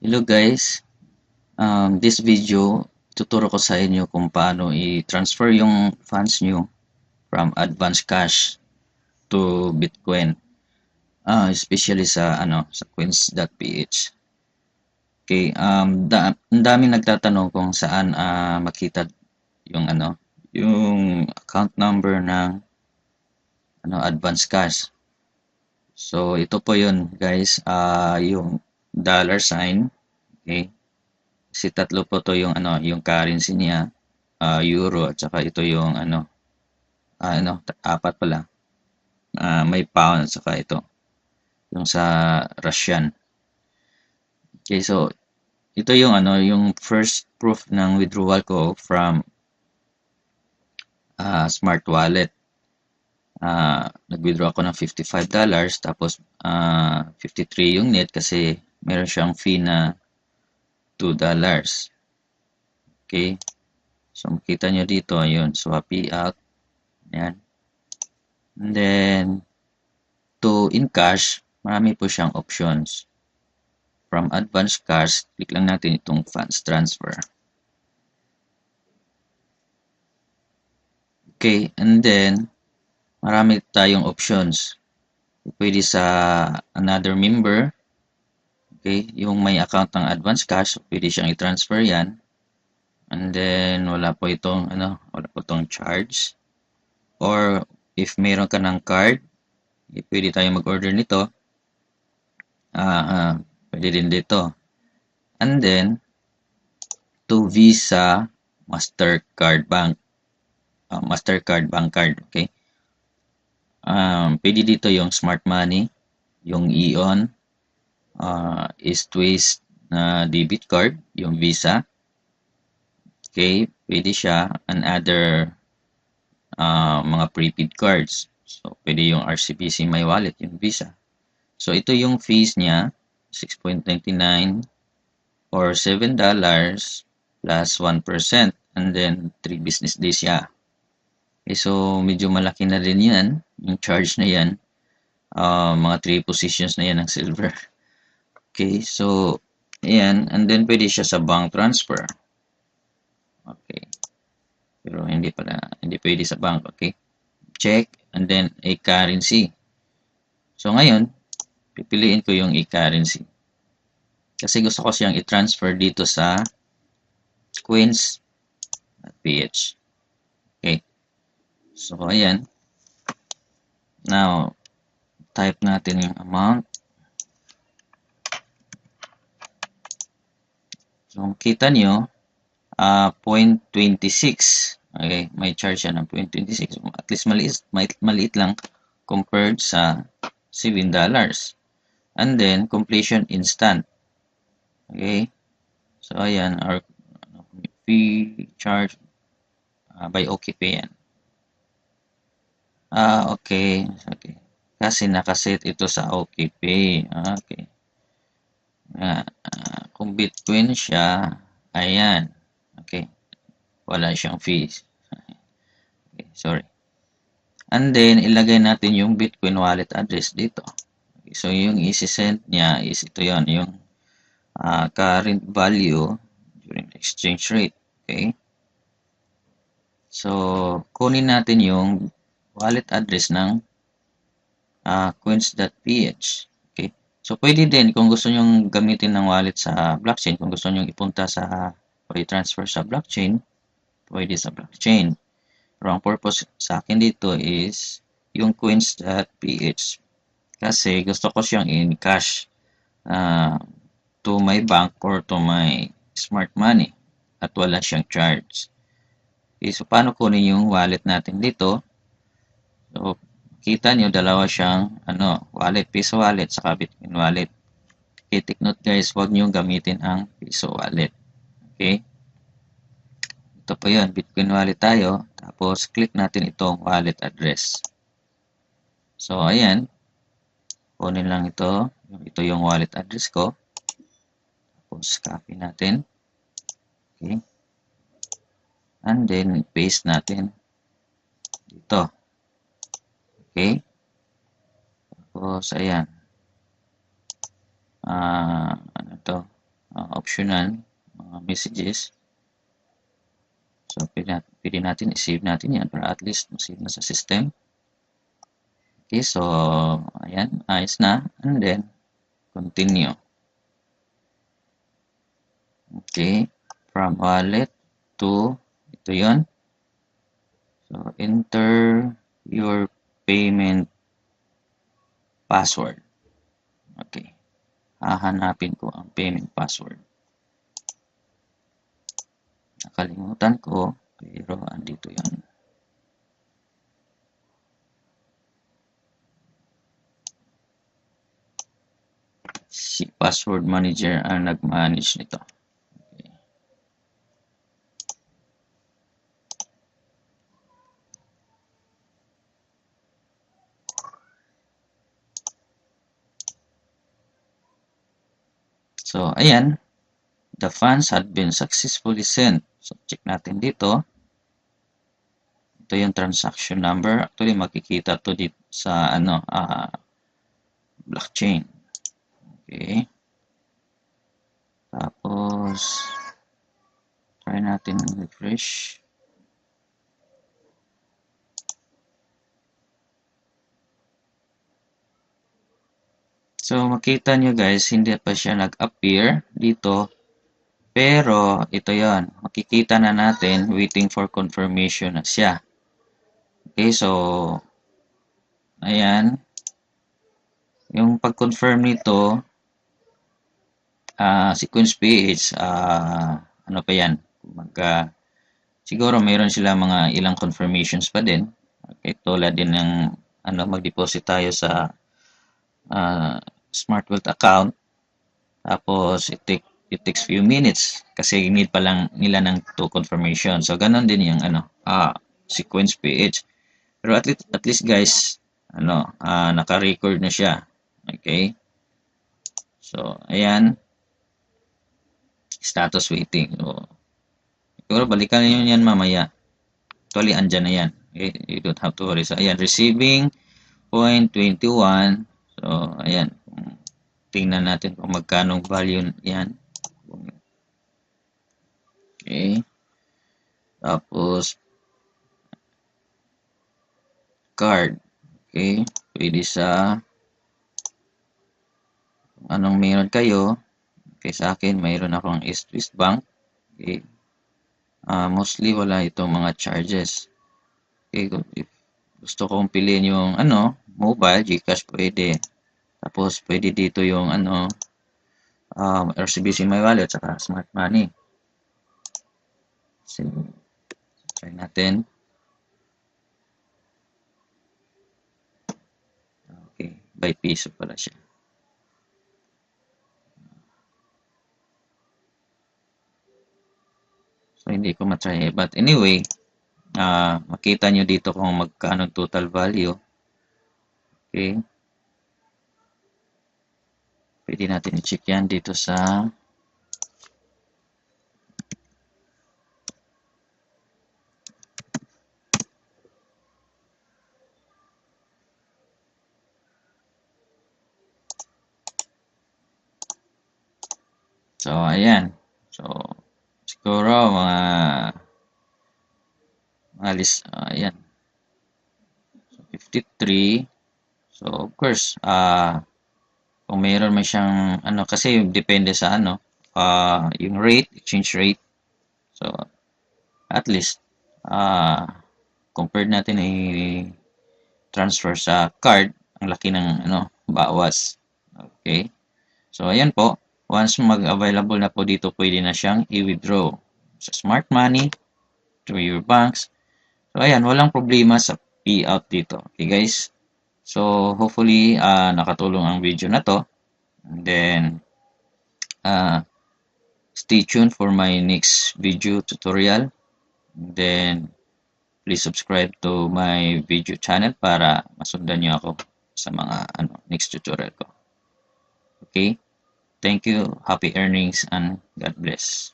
Hello guys, this video tuturo ko sa inyo kung paano i-transfer yung funds nyo from advance cash to Bitcoin, especially sa sa coins.ph. Okay, ang daming nagtatanong kung saan makita yung yung account number ng advance cash. So ito po yun guys, yung dollar sign, okay? Kasi tatlo po to yung yung currency niya, euro at saka ito yung apat pala. May pound at saka ito yung sa Russian. Okay, so ito yung yung first proof ng withdrawal ko from Smart Wallet. Nag-withdraw ako ng $55 tapos 53 yung net kasi meron siyang fee na $2. Okay? So makita nyo dito, ayun, swapy out. Ayan. And then, to in-cash, marami po siyang options. From advance cash, click lang natin itong funds transfer. Okay, and then, marami tayong options. Pwede sa another member. Okay, yung may account ng advance cash, pwede siyang i-transfer yan. And then, wala po itong charge. Or, if meron ka ng card, pwede tayong mag-order nito. Pwede din dito. And then, to Visa, Mastercard Bank. Mastercard Bank Card, okay? Pwede dito yung Smart Money, yung Ion, East-West na debit card, yung Visa. Okay, pwede siya and other mga prepaid cards. So, pwede yung RCBC My Wallet, yung Visa. So, ito yung fees niya, 6.99 or $7 plus 1% and then 3 business days siya. Okay, so medyo malaki na din yan, yung charge na yan. Mga 3 positions na yan ng silver. Okay, so ayan, and then pwede siya sa bank transfer. Okay. Pero hindi pwede sa bank, okay? Check and then a currency. So ngayon, pipiliin ko yung e-currency. Kasi gusto ko siyang i-transfer dito sa coins.ph. Okay. So ayan. Now, type natin yung amount. So kita nyo, 0.26. Okay, may charge siya ng 0.26. At least maliit lang compared sa $7. And then, completion instant. Okay. So, ayan, our fee charge by OKPay yan. Okay. Okay. Kasi nakaset ito sa OKPay. Okay. Kung Bitcoin siya, ayan. Okay. Wala siyang fees. Okay, sorry. And then, ilagay natin yung Bitcoin wallet address dito. Okay, so, yung isi-send niya is ito yon, yung current value during exchange rate. Okay. So, kunin natin yung wallet address ng coins.ph. Okay. So, pwede din kung gusto nyo gamitin ng wallet sa blockchain, kung gusto nyo ipunta sa or i-transfer sa blockchain, pwede sa blockchain. Pero ang purpose sa akin dito is yung coins.ph kasi gusto ko siyang in cash to my bank or to my smart money at wala siyang charge. Okay, so paano kunin yung wallet natin dito? So, kita nyo dalawa siyang wallet, Piso wallet saka Bitcoin wallet. Okay, take note guys, huwag nyo gamitin ang Piso wallet. Okay? Ito po yun, Bitcoin wallet tayo. Tapos, click natin itong wallet address. So, ayan. Kunin lang ito. Ito yung wallet address ko. Tapos, copy natin. Okay. And then, paste natin dito. Okay. Tapos, ayan. Ano to? optional messages. So, pwede natin i-save natin yan para at least masave na sa system. Okay, so, ayan, ayos na. And then, continue. Okay, from wallet to, ito yun. So, enter your payment password. Okay, hahanapin ko ang payment password. Nakalimutan ko, pero andito yan. Si password manager ang nag-manage nito. Okay. So, ayan. The funds had been successfully sent. So, check natin dito. Ito yung transaction number. Actually, makikita to dito sa blockchain. Okay. Tapos, try natin refresh. So, makita nyo guys, hindi pa siya nag-appear dito. Pero, ito yon, makikita na natin, waiting for confirmation na siya. Okay, so, ayan. Yung pag-confirm nito, sequence PH, ano pa yan? Siguro mayroon sila mga ilang confirmations pa din. Okay, tulad din ng mag-deposit tayo sa Smart Wealth account. Tapos, it takes few minutes kasi need pa lang nila ng 2 confirmation. So, ganun din yung sequence PH. Pero at least guys, naka-record na siya. Okay? So, ayan. Status waiting. So, siguro balikan niyo yan mamaya. Actually, andyan na yan. Okay? You don't have to worry. So, ayan. Receiving 0.21. So, ayan. Tingnan natin kung magkano value yan. Okay. Tapos, card. Okay. Pwede sa anong meron kayo. Okay, sa akin, mayroon akong Swiss Bank. Okay. Mostly, wala itong mga charges. Okay. If gusto kong piliin yung mobile, GCash pwede. Tapos, pwede dito yung RCBC My Wallet saka Smart Money. So, try natin. Okay, by piso pala siya. So, hindi ko matry. But anyway, makita nyo dito kung magkano total value. Okay. Pwede natin i-check yan dito sa So, ayan. So, siguro mga list, ayan. So, 53. So, of course, kung mayroon man siyang, kasi depende sa yung rate, exchange rate. So, at least, compared natin i-transfer sa card, ang laki ng, bawas. Okay. So, ayan po. Once mag-available na po dito, pwede na siyang i-withdraw sa Smart Money, through your banks. So, ayan, walang problema sa payout dito. Okay, guys? So, hopefully, nakatulong ang video na to. And then, stay tuned for my next video tutorial. And then, please subscribe to my video channel para masundan nyo ako sa mga next tutorial ko. Okay? Thank you. Happy earnings and God bless.